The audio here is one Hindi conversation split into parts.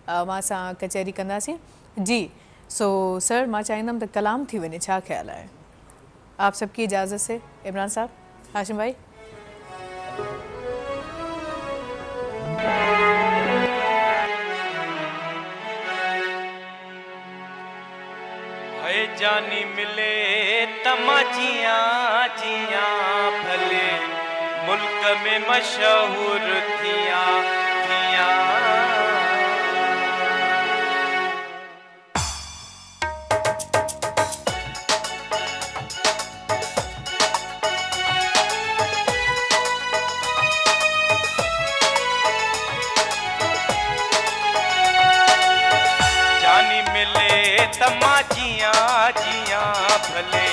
मां सां कचहरी कंदासीं जी। सो सर मां चाहींदमि त कलाम थी वञे, छा ख़्यालु आहे? आप सबकी इजाज़त से इमरान साहब, हाशिम भाई। है जानी मिले तमाजियाँ जियाँ भले मुल्क में मशहूर थियाँ थियाँ। जानी मिले तमाजियाँ जियाँ भले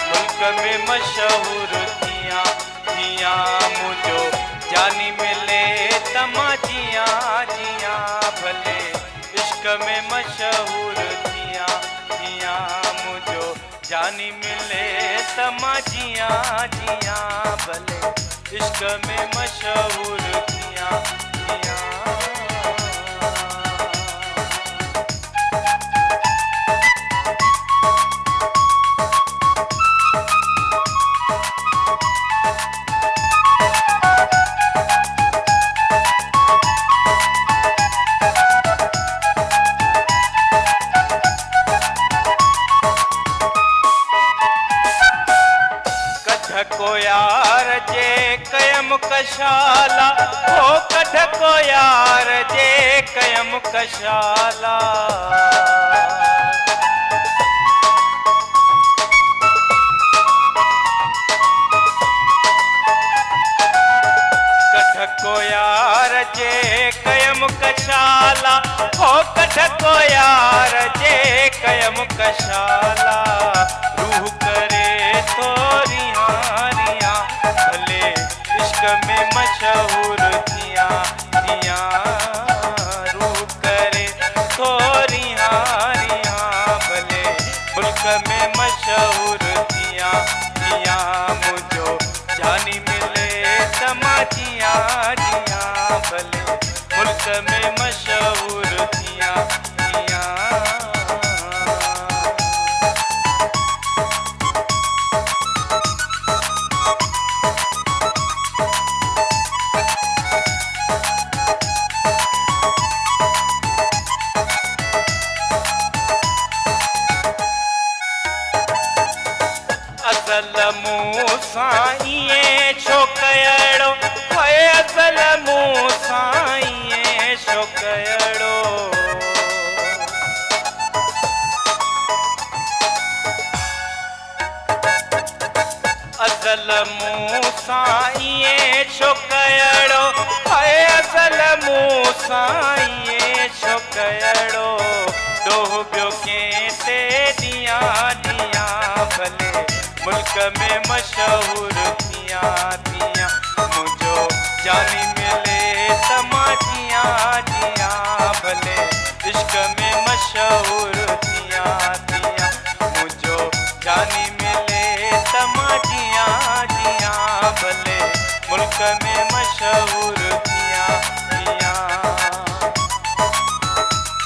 मुल्क में मशहूर थियाँ थियाँ। मुझो जानी मिले तमाजियाँ जियाँ भले इश्क में मशहूर थियाँ थियाँ। मुझो जानी मिले तमाजियाँ जियाँ भले इश्क में मशहूर थियाँ थियाँ। को यार जे कयम कशाला हो कढ को यार जे कयम कशाला। कढ को यार जे कयम कशाला हो कढ को यार जे कयम कशाला। रूह करे थोरी भले इश्क में मशहूर थियाँ थियाँ। रूह करे थोरी हारियाँ भले मुल्क में मशहूर थियाँ थियाँ। मुझो जानी मिले तमाजियाँ जियाँ भले मुल्क में मशहूर थियाँ थियाँ। असल मूं सां ईअं छो कयड़ो है असल मूं सां ईअं छो कयड़ो। असल मूं सां ईअं छो कयड़ो है असल मूं सां ईअं छो कयड़ो। ॾोह ॿियो कंहिं ते ॾींहं ॾींहं भले मुल्क में मशहूर थियाँ थियाँ। मुझो जानी मिले तमाजियाँ जियाँ भले इश्क में मशहूर थियाँ थियाँ। मुझो जानी मिले तमाजियाँ जियाँ भले मुल्क में